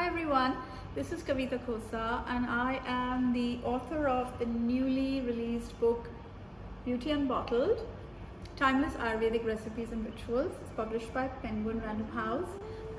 Hi everyone, this is Kavita Khosa and I am the author of the newly released book Beauty Unbottled, Timeless Ayurvedic Recipes and Rituals. It's published by Penguin Random House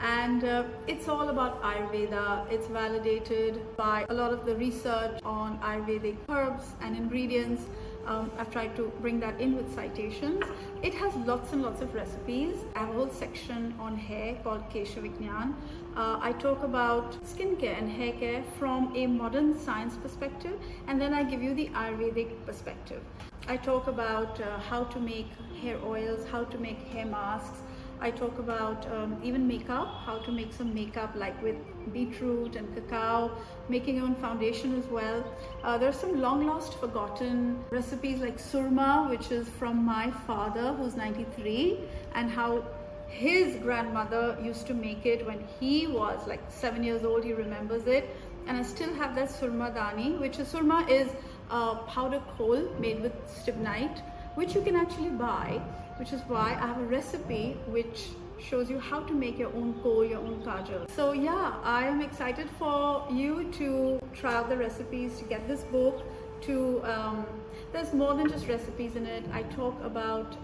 and it's all about Ayurveda. It's validated by a lot of the research on Ayurvedic herbs and ingredients. I've tried to bring that in with citations. It has lots and lots of recipes. I have a whole section on hair called Kesha Vignan. I talk about skincare and hair care from a modern science perspective, and then I give you the Ayurvedic perspective. I talk about how to make hair oils, how to make hair masks. I talk about even makeup, how to make some makeup like with beetroot and cacao, making your own foundation as well. There are some long lost forgotten recipes like surma, which is from my father who's 93, and how his grandmother used to make it when he was like 7 years old. He remembers it, and I still have that surma dani, which is surma is powder kohl made with stibnite, which you can actually buy, which is why I have a recipe which shows you how to make your own kohl, your own kajal. So yeah, I am excited for you to try out the recipes, to get this book, there's more than just recipes in it. I talk about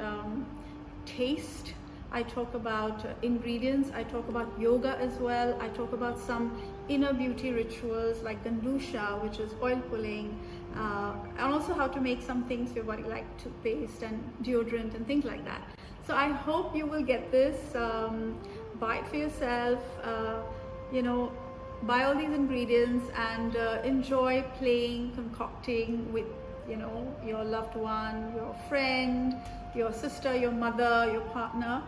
taste, I talk about ingredients, I talk about yoga as well, I talk about some inner beauty rituals like Gandusha, which is oil pulling, and also how to make some things for your body like toothpaste and deodorant and things like that. So I hope you will get this, buy it for yourself, buy all these ingredients and enjoy playing, concocting with your loved one, your friend, your sister, your mother, your partner.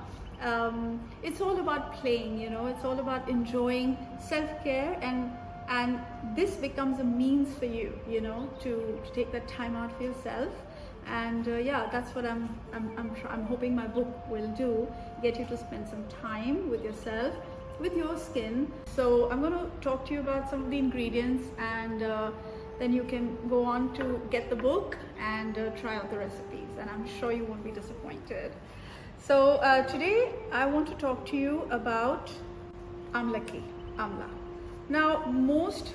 It's all about playing, it's all about enjoying self-care, and this becomes a means for you, to take that time out for yourself. And yeah, that's what I'm hoping my book will do, get you to spend some time with yourself, with your skin. So I'm going to talk to you about some of the ingredients, and then you can go on to get the book and try out the recipes, and I'm sure you won't be disappointed. So today I want to talk to you about amla. Now most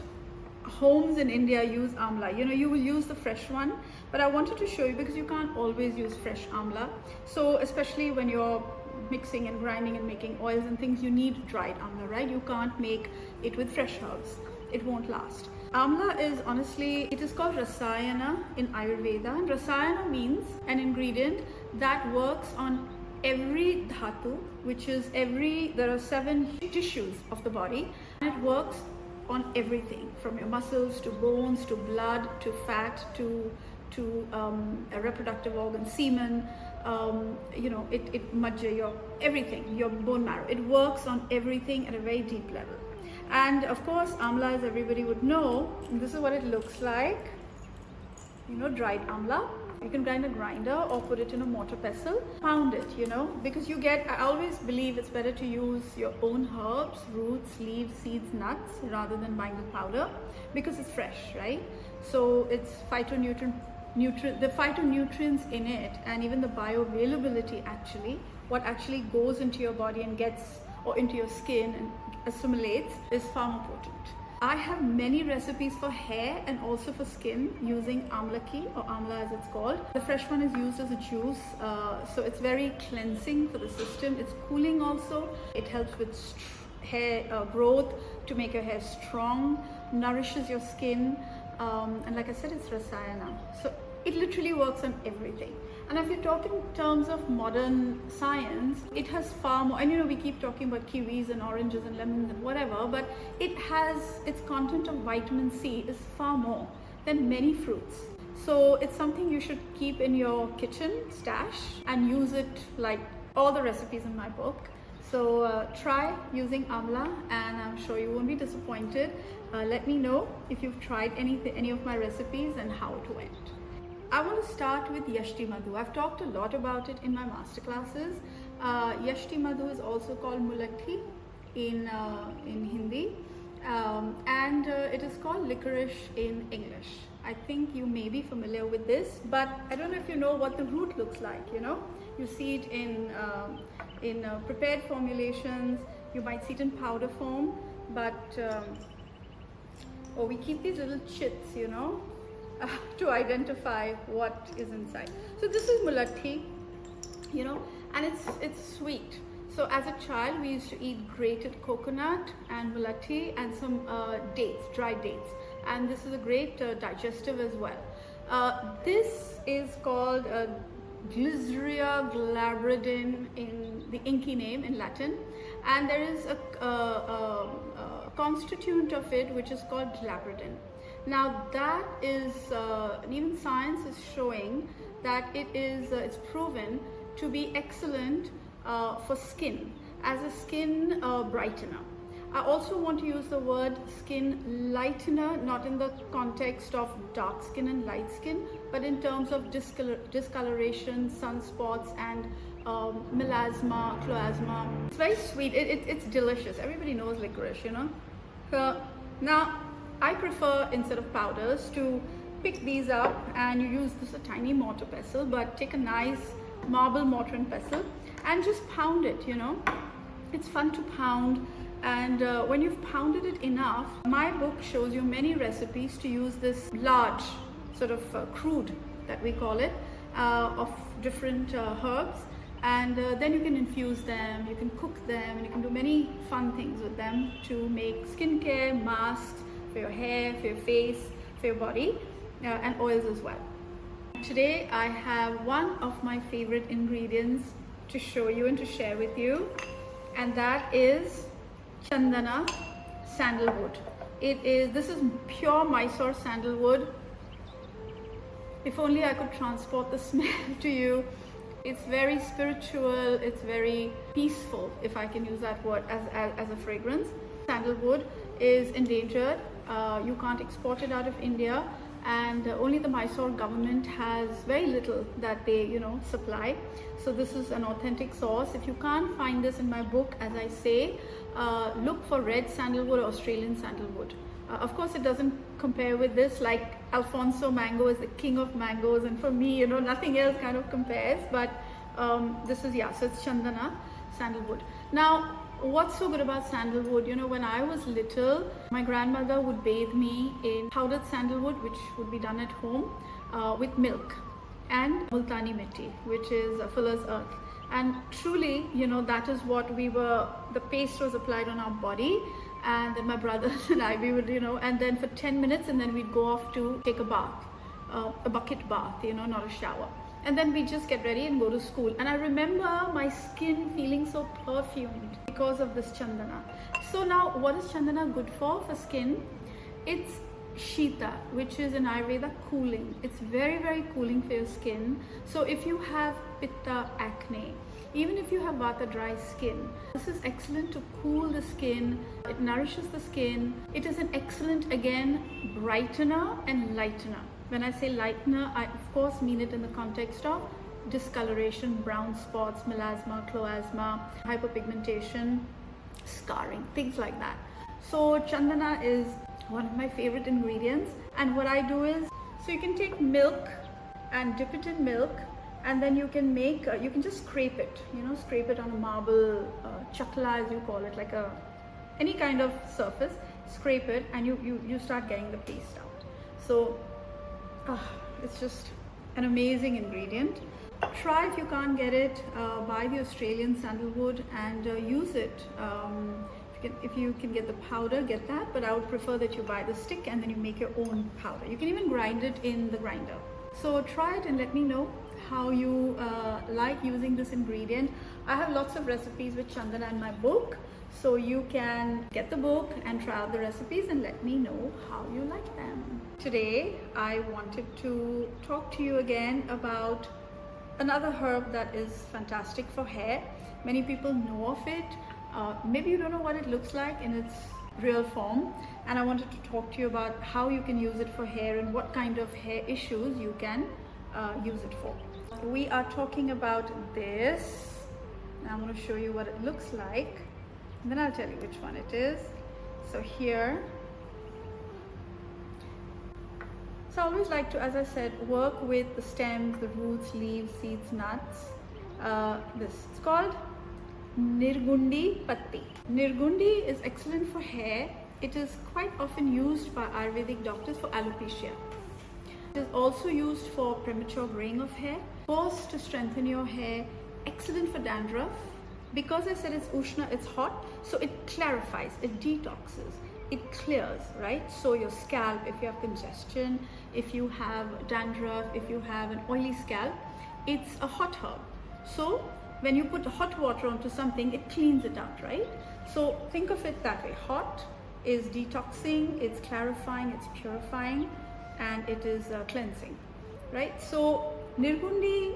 homes in India use amla. You will use the fresh one, but I wanted to show you because you can't always use fresh amla. So especially when you're mixing and grinding and making oils and things, you need dried amla, right? You can't make it with fresh herbs. It won't last. Amla is it is called rasayana in Ayurveda, and rasayana means an ingredient that works on every dhatu, which is there are 7 tissues of the body, and it works on everything from your muscles to bones to blood to fat to a reproductive organ, semen, your everything, your bone marrow. It works on everything at a very deep level. And of course, amla, as everybody would know, this is what it looks like. Dried amla. You can grind a grinder or put it in a mortar pestle, pound it, because I always believe it's better to use your own herbs, roots, leaves, seeds, nuts, rather than buying the powder, because it's fresh, right? So it's the phytonutrients in it, and even the bioavailability what actually goes into your body and into your skin and assimilates is far more potent. I have many recipes for hair and also for skin using amlaki, or amla as it's called. The fresh one is used as a juice, so it's very cleansing for the system. It's cooling also. It helps with hair growth, to make your hair strong, nourishes your skin, and like I said, it's rasayana. So it literally works on everything. And if you're talking in terms of modern science, it has far more, and we keep talking about kiwis and oranges and lemons and whatever, but its content of vitamin C is far more than many fruits. So it's something you should keep in your kitchen stash and use it like all the recipes in my book. So try using amla, and I'm sure you won't be disappointed. Let me know if you've tried any of my recipes and how it went. I want to start with Yashti Madhu. I've talked a lot about it in my masterclasses. Yashti Madhu is also called mulakhi in Hindi, and it is called licorice in English. I think you may be familiar with this, but I don't know if you know what the root looks like. You see it in prepared formulations. You might see it in powder form, but or we keep these little chits, you know, to identify what is inside. So this is mulatti, you know, and it's sweet. So as a child, we used to eat grated coconut and mulatti and some dates, dried dates, and this is a great digestive as well. This is called Glyceria glabridin in the inky name in Latin, and there is a constituent of it which is called glabridin. Now that is, even science is showing that it's proven to be excellent for skin, as a skin brightener. I also want to use the word skin lightener, not in the context of dark skin and light skin, but in terms of discoloration, sunspots, and melasma, chloasma. It's very sweet. It's delicious. Everybody knows licorice, you know. Now, I prefer, instead of powders, to pick these up, and you use this a tiny mortar pestle, but take a nice marble mortar and pestle and just pound it, you know. It's fun to pound. And when you've pounded it enough, my book shows you many recipes to use this large sort of crude, that we call it, of different herbs, and then you can infuse them, you can cook them, and you can do many fun things with them to make skincare, masks for your hair, for your face, for your body, and oils as well. Today I have one of my favorite ingredients to show you and to share with you, and that is Chandana sandalwood. This is pure Mysore sandalwood. If only I could transport the smell to you. It's very spiritual, it's very peaceful, if I can use that word as a fragrance. Sandalwood is endangered. You can't export it out of India, and only the Mysore government has very little that they, you know, supply. So this is an authentic source. If you can't find this in my book, as I say, look for red sandalwood or Australian sandalwood. Of course, it doesn't compare with this, like Alfonso mango is the king of mangoes, and for me, you know, nothing else kind of compares, but this is, yeah, so it's Chandana sandalwood. Now, what's so good about sandalwood? You know, when I was little, my grandmother would bathe me in powdered sandalwood, which would be done at home with milk, and multani mitti, which is fuller's earth. And truly, you know, that is what the paste was applied on our body, and then my brothers and I, we would, you know, and then for 10 minutes, and then we'd go off to take a bath, a bucket bath, you know, not a shower. And then we just get ready and go to school. And I remember my skin feeling so perfumed because of this chandana. So now, what is chandana good for skin? It's Shita, which is in Ayurveda cooling. It's very, very cooling for your skin. So if you have pitta, acne, even if you have vata, dry skin, this is excellent to cool the skin. It nourishes the skin. It is an excellent, again, brightener and lightener. When I say lightener, I of course mean it in the context of discoloration, brown spots, melasma, chloasma, hyperpigmentation, scarring, things like that. So chandana is one of my favorite ingredients, and what I do is, so you can take milk and dip it in milk, and then you can make, you can just scrape it, you know, scrape it on a marble, chakla as you call it, like any kind of surface, scrape it, and you start getting the paste out. So it's just an amazing ingredient. Try, if you can't get it, buy the Australian sandalwood and use it. If you can get the powder, get that, but I would prefer that you buy the stick and then you make your own powder. You can even grind it in the grinder. So try it and let me know how you like using this ingredient. I have lots of recipes with chandana in my book, so you can get the book and try out the recipes and let me know how you like them. Today I wanted to talk to you again about another herb that is fantastic for hair. Many people know of it. Maybe you don't know what it looks like in its real form, and I wanted to talk to you about how you can use it for hair and what kind of hair issues you can use it for. We are talking about this. Now I'm going to show you what it looks like, and then I'll tell you which one it is. So here, so I always like to, as I said, work with the stems, the roots, leaves, seeds, nuts. It's called Nirgundi Patti. Nirgundi is excellent for hair. It is quite often used by Ayurvedic doctors for alopecia. It is also used for premature graying of hair, of course to strengthen your hair, excellent for dandruff. Because I said it's Ushna, it's hot, so it clarifies, it detoxes, it clears, right? So your scalp, if you have congestion, if you have dandruff, if you have an oily scalp, it's a hot herb. So when you put hot water onto something, it cleans it out, right? So think of it that way. Hot is detoxing, it's clarifying, it's purifying, and it is cleansing, right? So Nirgundi,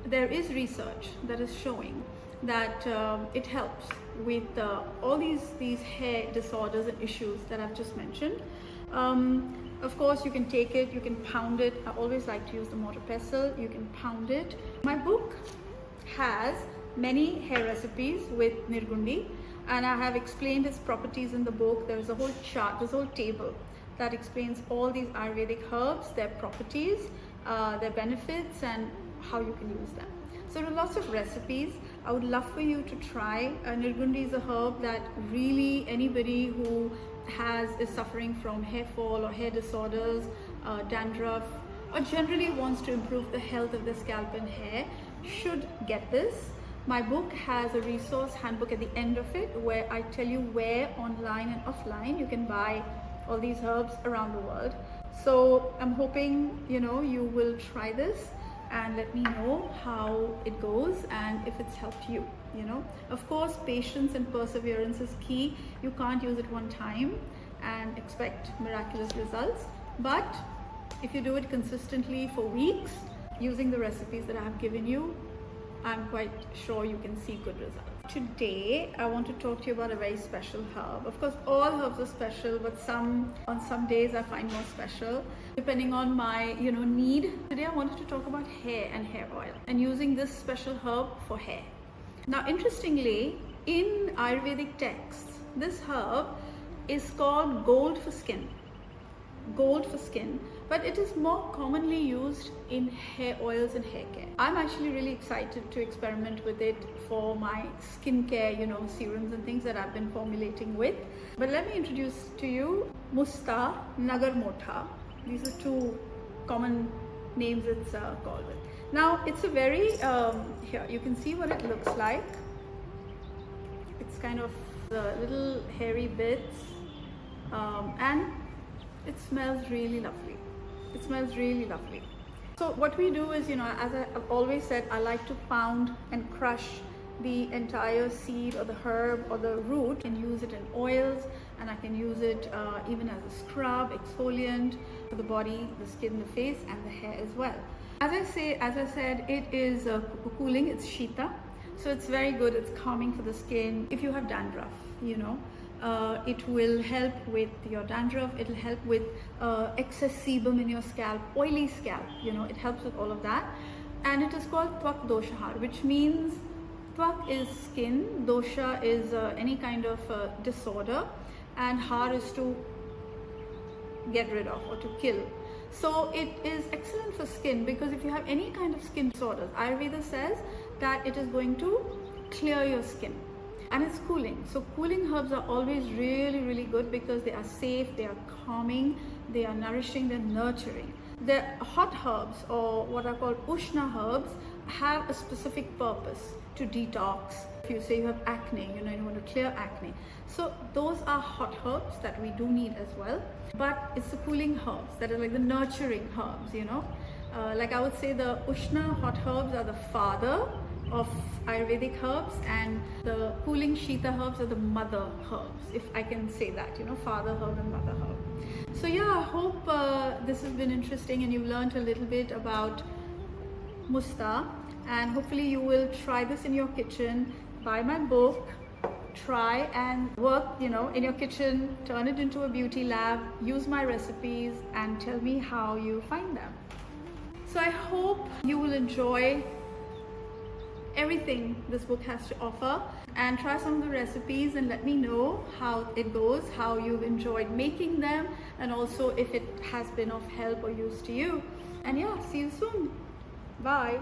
there is research that is showing that it helps with all these hair disorders and issues that I've just mentioned. Of course, you can take it, you can pound it. I always like to use the mortar pestle. You can pound it. My book has many hair recipes with Nirgundi, and I have explained its properties in the book. There is a whole chart, there's a whole table that explains all these Ayurvedic herbs, their properties, their benefits, and how you can use them. So there are lots of recipes. I would love for you to try. Nirgundi is a herb that really anybody who is suffering from hair fall or hair disorders, dandruff, or generally wants to improve the health of the scalp and hair should get this. My book has a resource handbook at the end of it where I tell you where online and offline you can buy all these herbs around the world. So I'm hoping you will try this and let me know how it goes and if it's helped you. Of course, patience and perseverance is key. You can't use it one time and expect miraculous results, but if you do it consistently for weeks using the recipes that I have given you, I'm quite sure you can see good results. Today I want to talk to you about a very special herb. Of course, all herbs are special, but on some days I find more special depending on my need. Today I wanted to talk about hair and hair oil and using this special herb for hair. Now, interestingly, in Ayurvedic texts, this herb is called gold for skin. Gold for skin, but it is more commonly used in hair oils and hair care. I'm actually really excited to experiment with it for my skincare, serums and things that I've been formulating with. But let me introduce to you Musta, Nagar Motha. These are two common names it's called with. Now, it's a very, here you can see what it looks like. It's kind of little hairy bits, and it smells really lovely. It smells really lovely. So what we do is, as I've always said, I like to pound and crush the entire seed or the herb or the root and use it in oils, and I can use it even as a scrub, exfoliant for the body, the skin, the face, and the hair as well. As I said, it is cooling, it's Shita, so it's very good, it's calming for the skin. If you have dandruff, it will help with your dandruff, it'll help with excess sebum in your scalp, oily scalp, it helps with all of that. And it is called Twak Doshahar, which means Twak is skin, dosha is any kind of disorder, and har is to get rid of or to kill. So it is excellent for skin because if you have any kind of skin disorders, Ayurveda says that it is going to clear your skin. And it's cooling. So cooling herbs are always really, really good because they are safe, they are calming, they are nourishing, they're nurturing. The hot herbs, or what are called Ushna herbs, have a specific purpose to detox. If you say you have acne, you want to clear acne. So those are hot herbs that we do need as well. But it's the cooling herbs that are like the nurturing herbs, like I would say the Ushna hot herbs are the father of Ayurvedic herbs, and the cooling Shita herbs are the mother herbs, if I can say that, father herb and mother herb. So yeah, I hope this has been interesting and you've learned a little bit about Musta, and hopefully you will try this in your kitchen, buy my book, try and work, in your kitchen, turn it into a beauty lab, use my recipes and tell me how you find them. So I hope you will enjoy everything this book has to offer and try some of the recipes and let me know how it goes, how you've enjoyed making them, and also if it has been of help or use to you. And yeah, see you soon. Bye.